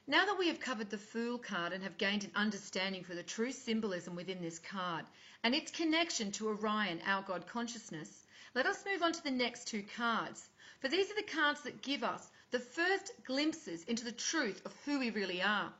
Now that we have covered the Fool card and have gained an understanding for the true symbolism within this card and its connection to Orion, our God consciousness, let us move on to the next two cards. For these are the cards that give us the first glimpses into the truth of who we really are.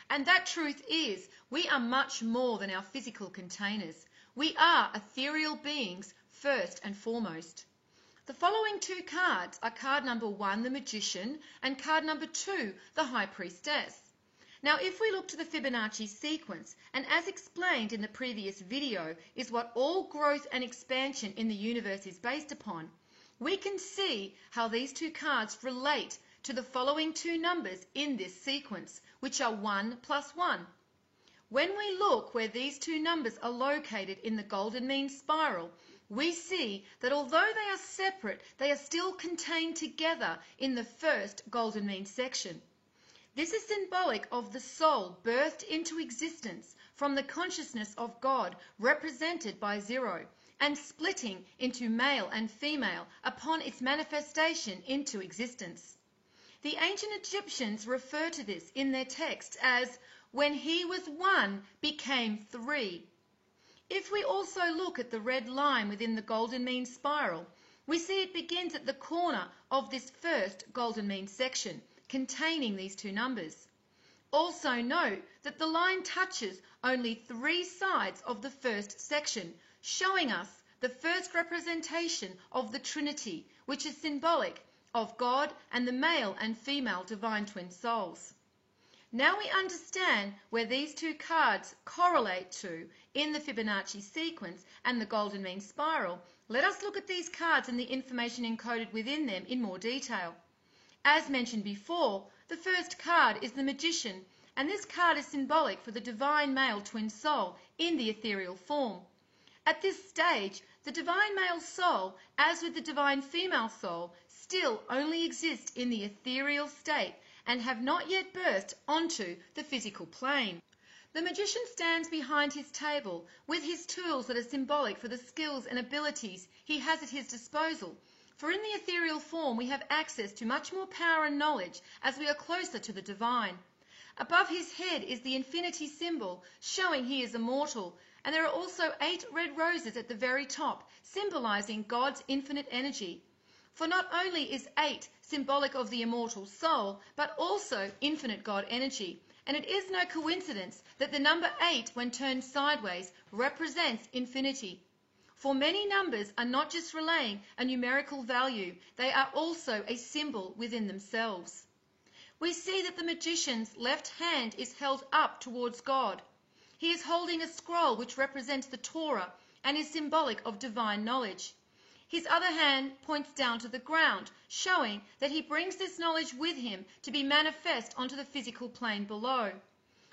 And that truth is, we are much more than our physical containers. We are ethereal beings first and foremost. The following two cards are card number 1, the Magician, and card number 2, the High Priestess. Now, if we look to the Fibonacci sequence, and as explained in the previous video, is what all growth and expansion in the universe is based upon, we can see how these two cards relate to the following two numbers in this sequence, which are 1 plus 1. When we look where these two numbers are located in the golden mean spiral, we see that although they are separate, they are still contained together in the first golden mean section. This is symbolic of the soul birthed into existence from the consciousness of God, represented by 0, and splitting into male and female upon its manifestation into existence. The ancient Egyptians refer to this in their texts as when he was 1 became 3. If we also look at the red line within the golden mean spiral, we see it begins at the corner of this first golden mean section, containing these two numbers. Also note that the line touches only 3 sides of the first section, showing us the first representation of the Trinity, which is symbolic of God and the male and female divine twin souls. Now we understand where these two cards correlate to in the Fibonacci sequence and the golden mean spiral. Let us look at these cards and the information encoded within them in more detail. As mentioned before, the first card is the Magician, and this card is symbolic for the divine male twin soul in the ethereal form. At this stage, the divine male soul, as with the divine female soul, still only exist in the ethereal state and have not yet burst onto the physical plane. The Magician stands behind his table with his tools that are symbolic for the skills and abilities he has at his disposal. For in the ethereal form we have access to much more power and knowledge as we are closer to the divine. Above his head is the infinity symbol, showing he is immortal, and there are also 8 red roses at the very top, symbolizing God's infinite energy. For not only is 8 symbolic of the immortal soul, but also infinite God energy. And it is no coincidence that the number 8, when turned sideways, represents infinity. For many numbers are not just relaying a numerical value, they are also a symbol within themselves. We see that the Magician's left hand is held up towards God. He is holding a scroll which represents the Torah and is symbolic of divine knowledge. His other hand points down to the ground, showing that he brings this knowledge with him to be manifest onto the physical plane below.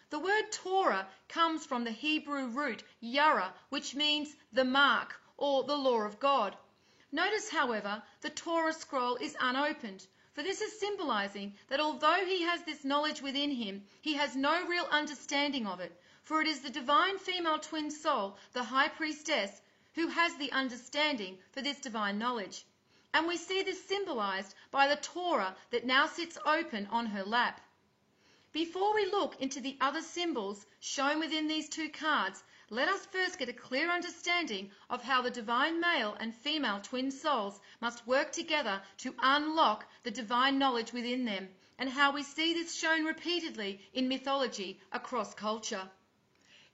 The word Torah comes from the Hebrew root yara, which means the mark or the law of God. Notice, however, the Torah scroll is unopened, for this is symbolizing that although he has this knowledge within him, he has no real understanding of it, for it is the divine female twin soul, the High Priestess, who has the understanding for this divine knowledge. And we see this symbolized by the Torah that now sits open on her lap. Before we look into the other symbols shown within these two cards, let us first get a clear understanding of how the divine male and female twin souls must work together to unlock the divine knowledge within them, and how we see this shown repeatedly in mythology across culture.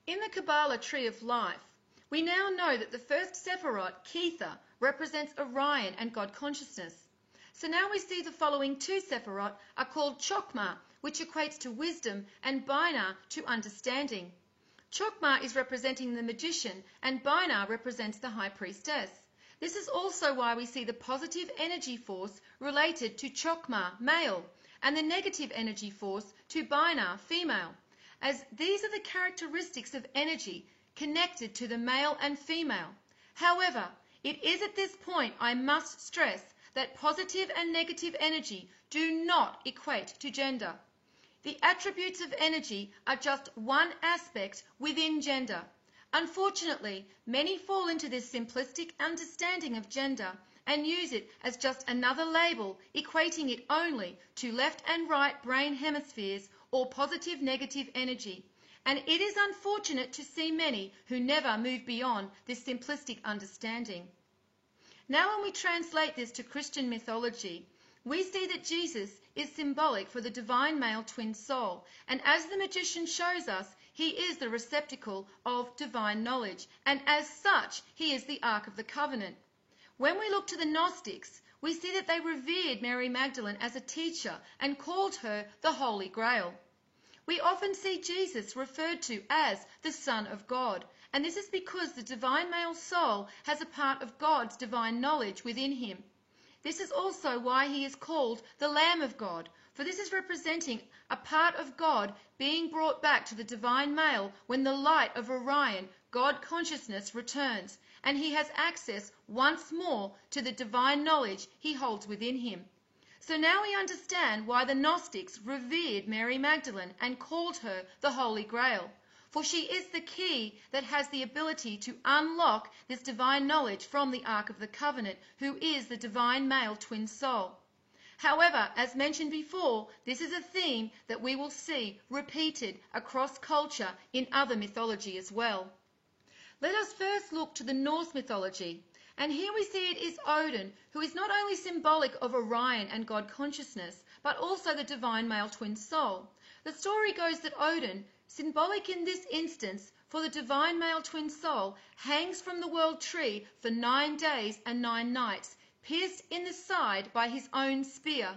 In the Kabbalah Tree of Life, we now know that the first Sephirot, Kether, represents Orion and God consciousness. So now we see the following 2 Sephirot are called Chokmah, which equates to wisdom, and Binah to understanding. Chokmah is representing the Magician, and Binah represents the High Priestess. This is also why we see the positive energy force related to Chokmah, male, and the negative energy force to Binah, female, as these are the characteristics of energy connected to the male and female. However, it is at this point I must stress that positive and negative energy do not equate to gender. The attributes of energy are just one aspect within gender. Unfortunately, many fall into this simplistic understanding of gender and use it as just another label, equating it only to left and right brain hemispheres or positive-negative energy. And it is unfortunate to see many who never move beyond this simplistic understanding. Now, when we translate this to Christian mythology, we see that Jesus is symbolic for the divine male twin soul, and as the magician shows us, he is the receptacle of divine knowledge, and as such, he is the Ark of the Covenant. When we look to the Gnostics, we see that they revered Mary Magdalene as a teacher and called her the Holy Grail. We often see Jesus referred to as the Son of God, and this is because the divine male soul has a part of God's divine knowledge within him. This is also why he is called the Lamb of God, for this is representing a part of God being brought back to the divine male when the light of Orion, God consciousness, returns, and he has access once more to the divine knowledge he holds within him. So now we understand why the Gnostics revered Mary Magdalene and called her the Holy Grail, for she is the key that has the ability to unlock this divine knowledge from the Ark of the Covenant, who is the divine male twin soul. However, as mentioned before, this is a theme that we will see repeated across culture in other mythology as well. Let us first look to the Norse mythology, and here we see it is Odin, who is not only symbolic of Orion and God consciousness, but also the divine male twin soul. The story goes that Odin, symbolic in this instance for the divine male twin soul, hangs from the world tree for 9 days and 9 nights, pierced in the side by his own spear.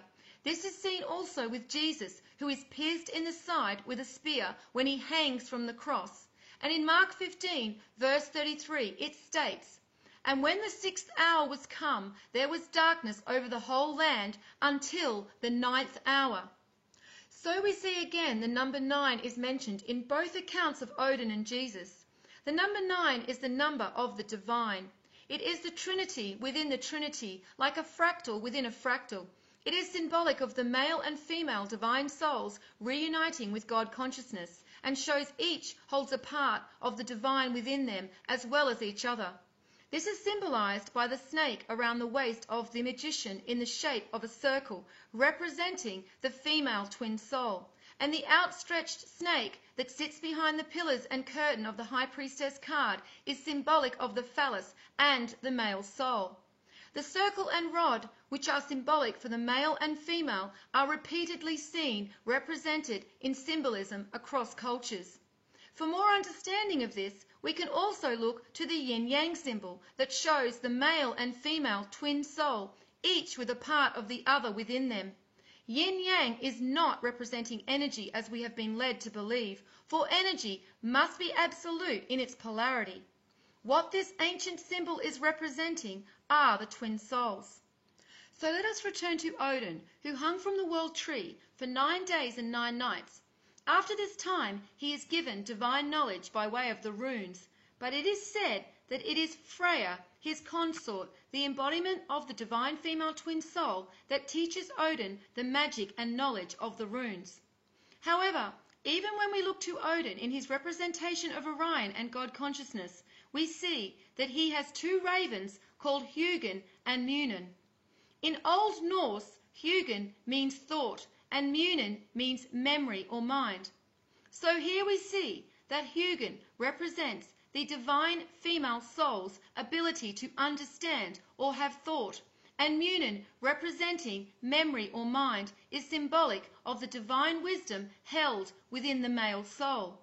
This is seen also with Jesus, who is pierced in the side with a spear when he hangs from the cross. And in Mark 15, verse 33, it states, "And when the 6th hour was come, there was darkness over the whole land until the 9th hour." So we see again the number 9 is mentioned in both accounts of Odin and Jesus. The number 9 is the number of the divine. It is the Trinity within the Trinity, like a fractal within a fractal. It is symbolic of the male and female divine souls reuniting with God consciousness, and shows each holds a part of the divine within them as well as each other. This is symbolized by the snake around the waist of the magician in the shape of a circle, representing the female twin soul, and the outstretched snake that sits behind the pillars and curtain of the high priestess card is symbolic of the phallus and the male soul. The circle and rod, which are symbolic for the male and female, are repeatedly seen represented in symbolism across cultures. For more understanding of this, we can also look to the yin-yang symbol that shows the male and female twin soul, each with a part of the other within them. Yin-yang is not representing energy as we have been led to believe, for energy must be absolute in its polarity. What this ancient symbol is representing are the twin souls. So let us return to Odin, who hung from the world tree for 9 days and 9 nights. After this time, he is given divine knowledge by way of the runes, but it is said that it is Freya, his consort, the embodiment of the divine female twin soul, that teaches Odin the magic and knowledge of the runes. However, even when we look to Odin in his representation of Orion and God consciousness, we see that he has 2 ravens called Hugin and Munin. In Old Norse, Hugin means thought, and Munin means memory or mind. So here we see that Hugin represents the divine female soul's ability to understand or have thought, and Munin, representing memory or mind, is symbolic of the divine wisdom held within the male soul.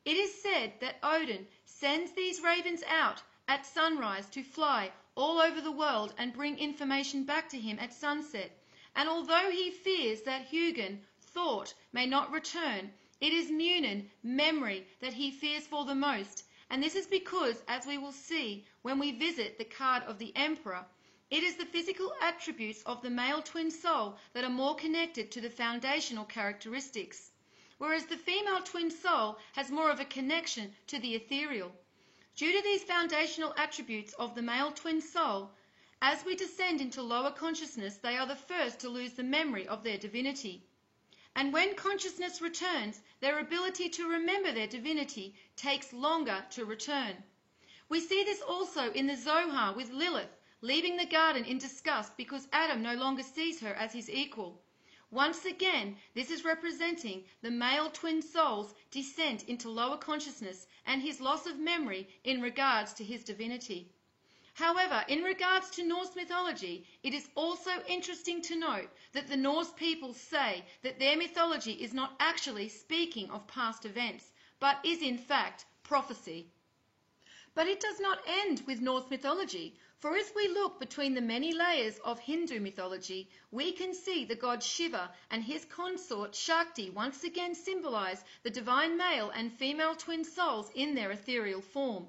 It is said that Odin sends these ravens out at sunrise to fly all over the world and bring information back to him at sunset. And although he fears that Hugin, thought, may not return, it is Munin, memory, that he fears for the most. And this is because, as we will see when we visit the card of the Emperor, it is the physical attributes of the male twin soul that are more connected to the foundational characteristics, whereas the female twin soul has more of a connection to the ethereal. Due to these foundational attributes of the male twin soul, as we descend into lower consciousness, they are the first to lose the memory of their divinity. And when consciousness returns, their ability to remember their divinity takes longer to return. We see this also in the Zohar with Lilith, leaving the garden in disgust because Adam no longer sees her as his equal. Once again, this is representing the male twin soul's descent into lower consciousness and his loss of memory in regards to his divinity. However, in regards to Norse mythology, it is also interesting to note that the Norse people say that their mythology is not actually speaking of past events, but is in fact prophecy. But it does not end with Norse mythology, for if we look between the many layers of Hindu mythology, we can see the god Shiva and his consort Shakti once again symbolize the divine male and female twin souls in their ethereal form.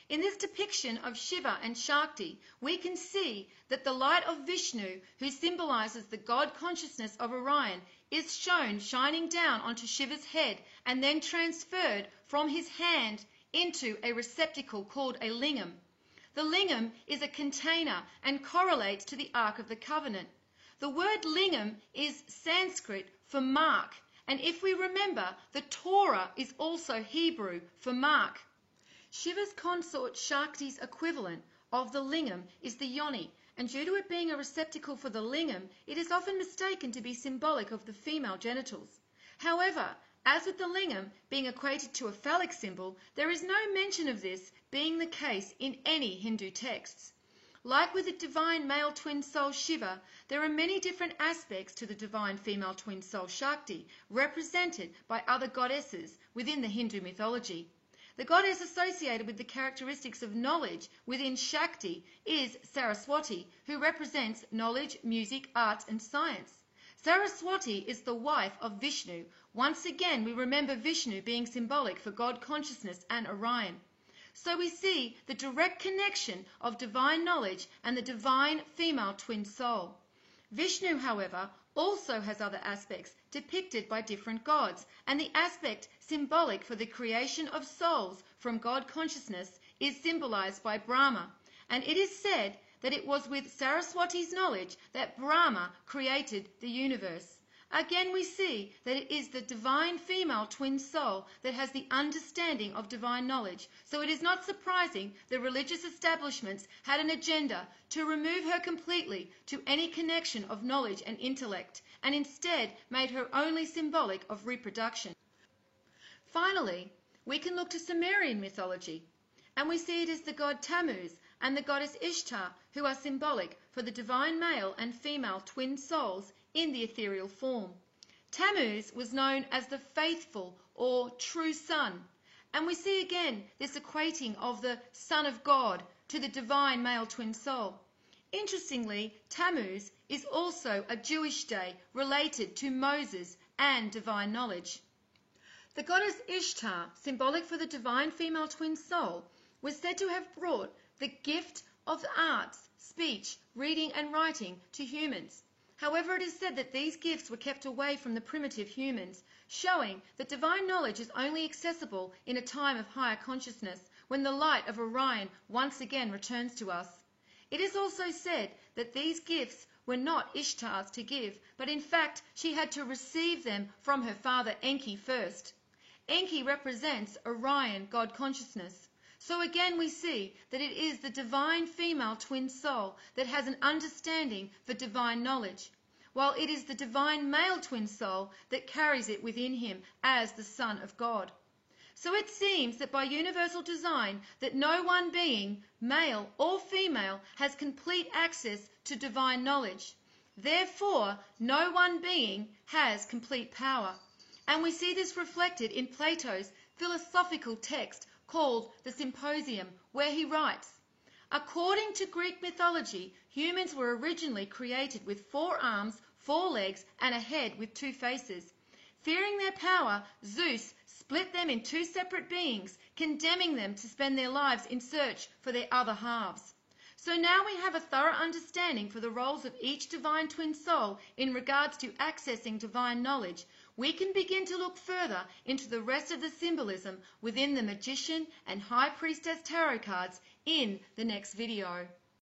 In this depiction of Shiva and Shakti, we can see that the light of Vishnu, who symbolizes the God consciousness of Orion, is shown shining down onto Shiva's head and then transferred from his hand into a receptacle called a lingam. The lingam is a container and correlates to the Ark of the Covenant. The word lingam is Sanskrit for mark, and if we remember, the Torah is also Hebrew for mark. Shiva's consort Shakti's equivalent of the lingam is the yoni, and due to it being a receptacle for the lingam, it is often mistaken to be symbolic of the female genitals. However, as with the lingam being equated to a phallic symbol, there is no mention of this being the case in any Hindu texts. Like with the divine male twin soul Shiva, there are many different aspects to the divine female twin soul Shakti, represented by other goddesses within the Hindu mythology. The goddess associated with the characteristics of knowledge within Shakti is Saraswati, who represents knowledge, music, arts, and science. Saraswati is the wife of Vishnu. Once again, we remember Vishnu being symbolic for God consciousness and Orion. So we see the direct connection of divine knowledge and the divine female twin soul. Vishnu, however, also has other aspects depicted by different gods, and the aspect symbolic for the creation of souls from God consciousness is symbolized by Brahma, and it is said that it was with Saraswati's knowledge that Brahma created the universe. Again, we see that it is the divine female twin soul that has the understanding of divine knowledge, so it is not surprising the religious establishments had an agenda to remove her completely to any connection of knowledge and intellect, and instead made her only symbolic of reproduction. Finally, we can look to Sumerian mythology, and we see it as the god Tammuz and the goddess Ishtar, who are symbolic for the divine male and female twin souls in the ethereal form. Tammuz was known as the faithful or true sun, and we see again this equating of the Son of God to the divine male twin soul. Interestingly, Tammuz is also a Jewish day related to Moses and divine knowledge. The goddess Ishtar, symbolic for the divine female twin soul, was said to have brought the gift of the arts, speech, reading and writing to humans. However, it is said that these gifts were kept away from the primitive humans, showing that divine knowledge is only accessible in a time of higher consciousness, when the light of Orion once again returns to us. It is also said that these gifts were not Ishtar's to give, but in fact she had to receive them from her father Enki first. Enki represents Orion, God consciousness. So again we see that it is the divine female twin soul that has an understanding for divine knowledge, while it is the divine male twin soul that carries it within him as the Son of God. So it seems that by universal design that no one being, male or female, has complete access to divine knowledge. Therefore, no one being has complete power. And we see this reflected in Plato's philosophical text called the Symposium, where he writes, "According to Greek mythology, humans were originally created with 4 arms, 4 legs, and a head with 2 faces. Fearing their power, Zeus split them in 2 separate beings, condemning them to spend their lives in search for their other halves. So now we have a thorough understanding for the roles of each divine twin soul in regards to accessing divine knowledge. We can begin to look further into the rest of the symbolism within the Magician and High Priestess tarot cards in the next video."